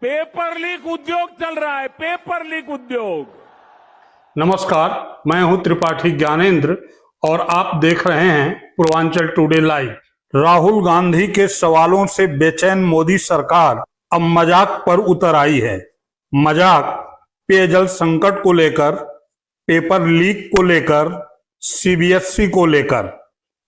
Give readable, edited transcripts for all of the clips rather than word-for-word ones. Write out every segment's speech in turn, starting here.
Paper leak उद्योग चल रहा है, पेपर लीक उद्योग। नमस्कार, मैं हूं त्रिपाठी ज्ञानेंद्र और आप देख रहे हैं पूर्वांचल टुडे लाइव। राहुल गांधी के सवालों से बेचैन मोदी सरकार अब मजाक पर उतर आई है। मजाक पेयजल संकट को लेकर, पेपर लीक को लेकर, सीबीएसई को लेकर।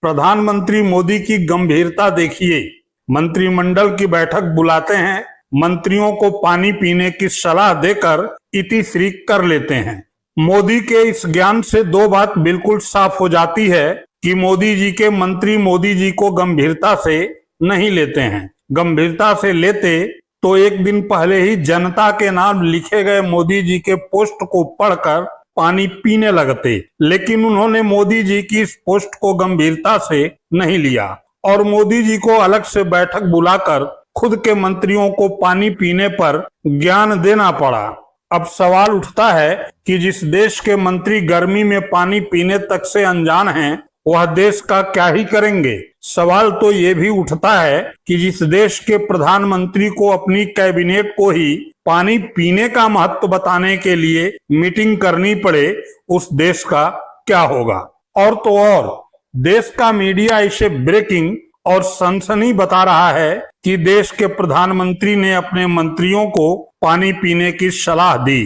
प्रधानमंत्री मोदी की गंभीरता देखिए। मंत्रिमंडल की बैठक बुलाते हैं, मंत्रियों को पानी पीने की सलाह देकर इतिश्री कर लेते हैं। मोदी के इस ज्ञान से दो बात बिल्कुल साफ हो जाती है कि मोदी जी के मंत्री मोदी जी को गंभीरता से नहीं लेते हैं। गंभीरता से लेते तो एक दिन पहले ही जनता के नाम लिखे गए मोदी जी के पोस्ट को पढ़कर पानी पीने लगते, लेकिन उन्होंने मोदी जी की इस पोस्ट को गंभीरता से नहीं लिया और मोदी जी को अलग से बैठक बुलाकर खुद के मंत्रियों को पानी पीने पर ज्ञान देना पड़ा। अब सवाल उठता है कि जिस देश के मंत्री गर्मी में पानी पीने तक से अनजान हैं, वह देश का क्या ही करेंगे। सवाल तो ये भी उठता है कि जिस देश के प्रधानमंत्री को अपनी कैबिनेट को ही पानी पीने का महत्व बताने के लिए मीटिंग करनी पड़े, उस देश का क्या होगा। और तो और देश का मीडिया इसे ब्रेकिंग और सनसनी बता रहा है कि देश के प्रधानमंत्री ने अपने मंत्रियों को पानी पीने की सलाह दी।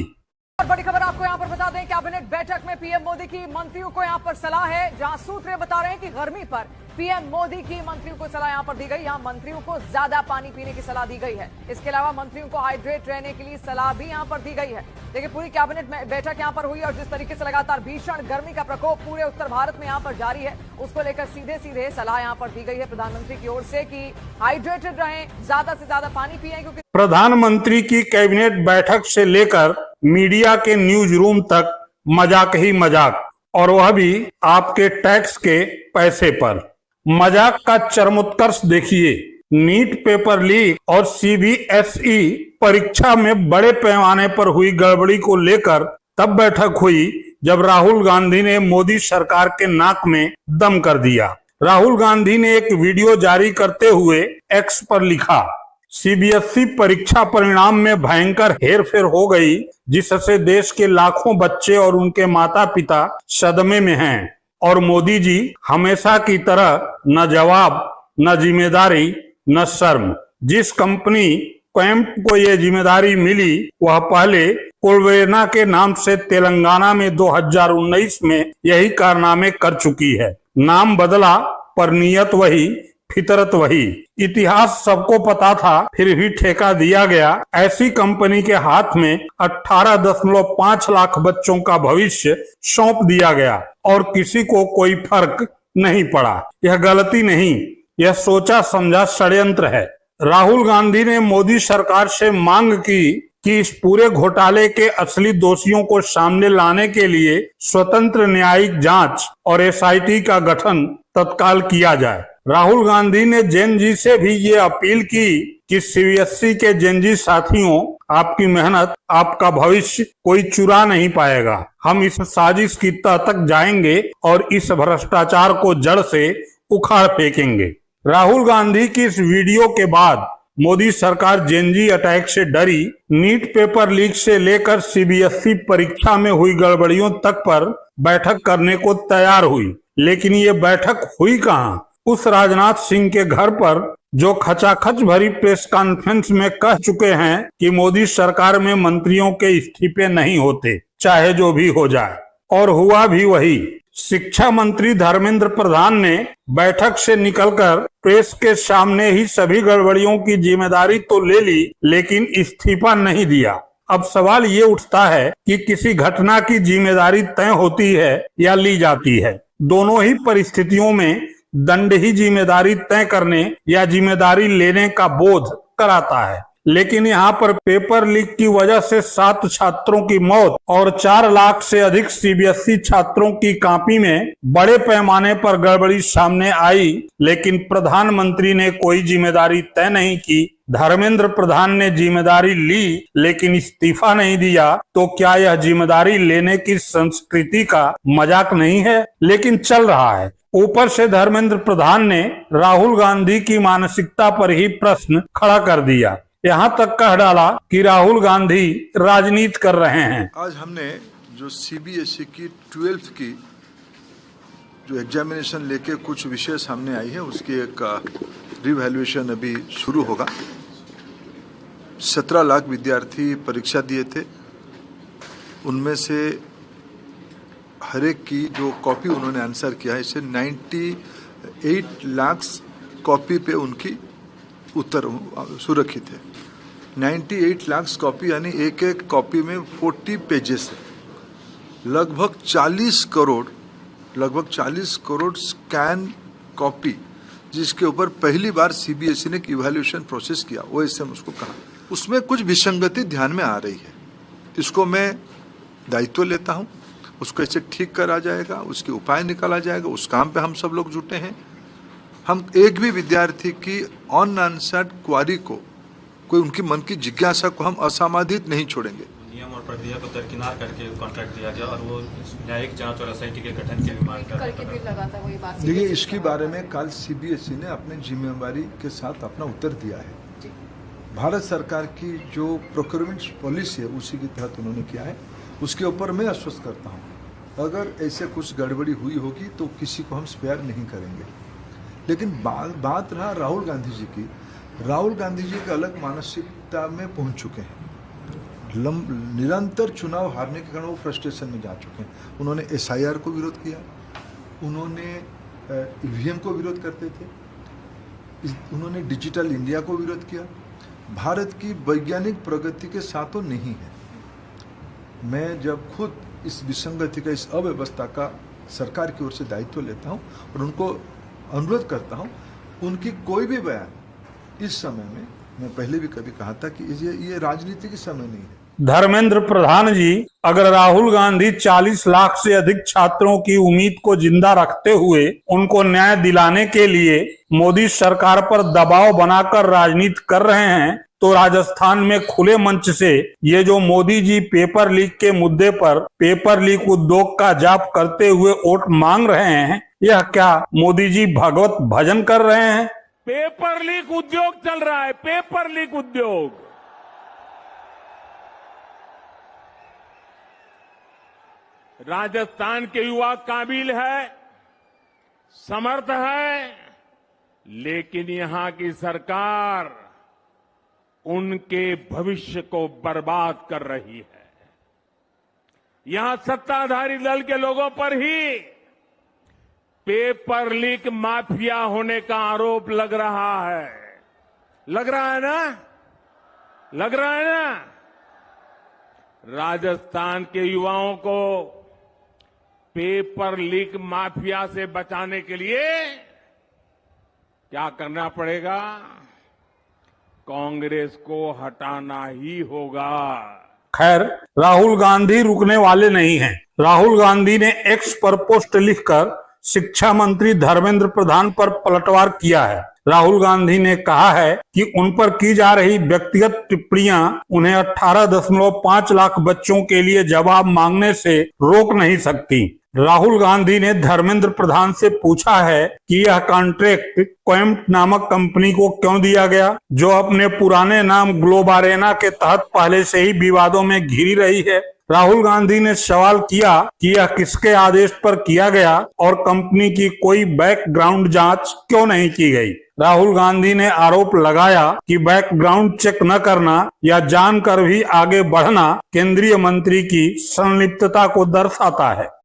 और बड़ी खबर आपको यहाँ पर बता दें, कैबिनेट बैठक में पीएम मोदी की मंत्रियों को यहाँ पर सलाह है, जहां सूत्र बता रहे हैं कि गर्मी पर पीएम मोदी की मंत्रियों को सलाह यहाँ पर दी गई। यहाँ मंत्रियों को ज्यादा पानी पीने की सलाह दी गई है। इसके अलावा मंत्रियों को हाइड्रेट रहने के लिए सलाह भी यहाँ पर दी गई है। देखिए, पूरी कैबिनेट बैठक यहाँ पर हुई और जिस तरीके से लगातार भीषण गर्मी का प्रकोप पूरे उत्तर भारत में यहाँ पर जारी है, उसको लेकर सीधे सीधे सलाह यहाँ पर दी गई है प्रधानमंत्री की ओर से कि हाइड्रेटेड रहें, ज्यादा से ज्यादा पानी पिएं, क्योंकि प्रधानमंत्री की कैबिनेट बैठक से लेकर मीडिया के न्यूज रूम तक मजाक ही मजाक, और वह भी आपके टैक्स के पैसे पर। मजाक का चरमोत्कर्ष देखिए। नीट पेपर लीक और सीबीएसई परीक्षा में बड़े पैमाने पर हुई गड़बड़ी को लेकर तब बैठक हुई जब राहुल गांधी ने मोदी सरकार के नाक में दम कर दिया। राहुल गांधी ने एक वीडियो जारी करते हुए एक्स पर लिखा, सीबीएसई परीक्षा परिणाम में भयंकर हेरफेर हो गई, जिससे देश के लाखों बच्चे और उनके माता पिता सदमे में हैं और मोदी जी हमेशा की तरह न जवाब, न जिम्मेदारी, न शर्म। जिस कंपनी क्वैम्प को ये जिम्मेदारी मिली, वह पहले कोलवेना के नाम से तेलंगाना में 2019 में यही कारनामे कर चुकी है। नाम बदला पर नियत वही, फितरत वही। इतिहास सबको पता था, फिर भी ठेका दिया गया। ऐसी कंपनी के हाथ में 18.5 लाख बच्चों का भविष्य सौंप दिया गया और किसी को कोई फर्क नहीं पड़ा। यह गलती नहीं, यह सोचा समझा षड्यंत्र है। राहुल गांधी ने मोदी सरकार से मांग की कि इस पूरे घोटाले के असली दोषियों को सामने लाने के लिए स्वतंत्र न्यायिक जांच और एसआईटी का गठन तत्काल किया जाए। राहुल गांधी ने जेनजी से भी ये अपील की कि सीबीएसई के जेनजी साथियों, आपकी मेहनत, आपका भविष्य कोई चुरा नहीं पाएगा। हम इस साजिश की तह तक जाएंगे और इस भ्रष्टाचार को जड़ से उखाड़ फेंकेंगे। राहुल गांधी की इस वीडियो के बाद मोदी सरकार जेनजी अटैक से डरी। नीट पेपर लीक से लेकर सीबीएसई परीक्षा में हुई गड़बड़ियों तक पर बैठक करने को तैयार हुई, लेकिन ये बैठक हुई कहाँ? उस राजनाथ सिंह के घर पर, जो खचाखच भरी प्रेस कॉन्फ्रेंस में कह चुके हैं कि मोदी सरकार में मंत्रियों के इस्तीफे नहीं होते, चाहे जो भी हो जाए। और हुआ भी वही। शिक्षा मंत्री धर्मेंद्र प्रधान ने बैठक से निकलकर प्रेस के सामने ही सभी गड़बड़ियों की जिम्मेदारी तो ले ली, लेकिन इस्तीफा नहीं दिया। अब सवाल ये उठता है कि किसी घटना की जिम्मेदारी तय होती है या ली जाती है। दोनों ही परिस्थितियों में दंड ही जिम्मेदारी तय करने या जिम्मेदारी लेने का बोध कराता है। लेकिन यहाँ पर पेपर लीक की वजह से 7 छात्रों की मौत और 4 लाख से अधिक सीबीएसई छात्रों की कॉपी में बड़े पैमाने पर गड़बड़ी सामने आई, लेकिन प्रधानमंत्री ने कोई जिम्मेदारी तय नहीं की। धर्मेंद्र प्रधान ने जिम्मेदारी ली लेकिन इस्तीफा नहीं दिया। तो क्या यह जिम्मेदारी लेने की संस्कृति का मजाक नहीं है? लेकिन चल रहा है। ऊपर से धर्मेंद्र प्रधान ने राहुल गांधी की मानसिकता पर ही प्रश्न खड़ा कर दिया। यहाँ तक कह डाला कि राहुल गांधी राजनीति कर रहे हैं। आज हमने जो सीबीएसई की 12th की जो एग्जामिनेशन लेके कुछ विषय सामने आई है उसकी एक रिवैल्यूएशन अभी शुरू होगा। 17 लाख विद्यार्थी परीक्षा दिए थे, उनमें से हर एक की जो कॉपी उन्होंने आंसर किया है इससे 98 लाख कॉपी पे उनकी उत्तर सुरक्षित है। 98 लाख कॉपी यानी एक एक कॉपी में 40 पेजेस है। लगभग 40 करोड़ स्कैन कॉपी, जिसके ऊपर पहली बार सीबीएसई ने इवैल्यूएशन प्रोसेस किया, वो इससे उसको कहा। उसमें कुछ विसंगति ध्यान में आ रही है, इसको मैं दायित्व लेता हूँ, उसको ऐसे ठीक करा जाएगा, उसके उपाय निकाला जाएगा। उस काम पे हम सब लोग जुटे हैं। हम एक भी विद्यार्थी की अनआंसर्ड क्वारी को, कोई उनकी मन की जिज्ञासा को हम असमाधित नहीं छोड़ेंगे। नियम और प्रक्रिया को दरकिनार करके कॉन्ट्रैक्ट दिया गया और वो न्यायिक जांच और एसआईटी के गठन की मांग करके भी लगाता वही बात। देखिए, इसके बारे में कल सीबीएसई ने अपने जिम्मेवारी के साथ अपना उत्तर दिया है। भारत सरकार की जो प्रोक्योरमेंट पॉलिसी है उसी के तहत उन्होंने किया है। उसके ऊपर मैं आश्वस्त करता हूँ, अगर ऐसे कुछ गड़बड़ी हुई होगी तो किसी को हम स्पेयर नहीं करेंगे। लेकिन बात रहा राहुल गांधी जी की। राहुल गांधी जी एक अलग मानसिकता में पहुंच चुके हैं। निरंतर चुनाव हारने के कारण वो फ्रस्ट्रेशन में जा चुके हैं। उन्होंने एसआईआर को विरोध किया, उन्होंने ईवीएम को विरोध करते थे, उन्होंने डिजिटल इंडिया को विरोध किया। भारत की वैज्ञानिक प्रगति के साथ तो नहीं है। मैं जब खुद इस विसंगति का, इस अव्यवस्था का सरकार की ओर से दायित्व लेता हूं और उनको अनुरोध करता हूं, उनकी कोई भी बयान इस समय में, मैं पहले भी कभी कहा था कि ये राजनीति के समय नहीं है। धर्मेंद्र प्रधान जी, अगर राहुल गांधी 40 लाख से अधिक छात्रों की उम्मीद को जिंदा रखते हुए उनको न्याय दिलाने के लिए मोदी सरकार पर दबाव बनाकर राजनीति कर रहे हैं, तो राजस्थान में खुले मंच से ये जो मोदी जी पेपर लीक के मुद्दे पर पेपर लीक उद्योग का जाप करते हुए वोट मांग रहे हैं, यह क्या मोदी जी भगवत भजन कर रहे हैं? पेपर लीक उद्योग चल रहा है, पेपर लीक उद्योग। राजस्थान के युवा काबिल है, समर्थ है, लेकिन यहां की सरकार उनके भविष्य को बर्बाद कर रही है। यहां सत्ताधारी दल के लोगों पर ही पेपर लीक माफिया होने का आरोप लग रहा है। लग रहा है ना? लग रहा है ना? राजस्थान के युवाओं को पेपर लीक माफिया से बचाने के लिए क्या करना पड़ेगा? कांग्रेस को हटाना ही होगा। खैर, राहुल गांधी रुकने वाले नहीं हैं। राहुल गांधी ने एक्स पर पोस्ट लिखकर शिक्षा मंत्री धर्मेंद्र प्रधान पर पलटवार किया है। राहुल गांधी ने कहा है कि उन पर की जा रही व्यक्तिगत टिप्पणियां उन्हें 18.5 लाख बच्चों के लिए जवाब मांगने से रोक नहीं सकती। राहुल गांधी ने धर्मेंद्र प्रधान से पूछा है कि यह कॉन्ट्रैक्ट क्वेम्ट नामक कंपनी को क्यों दिया गया, जो अपने पुराने नाम ग्लोबारेना के तहत पहले से ही विवादों में घिरी रही है। राहुल गांधी ने सवाल किया कि यह किसके आदेश पर किया गया और कंपनी की कोई बैकग्राउंड जांच क्यों नहीं की गई। राहुल गांधी ने आरोप लगाया कि बैकग्राउंड चेक न करना या जानकर भी आगे बढ़ना केंद्रीय मंत्री की संलिप्तता को दर्शाता है।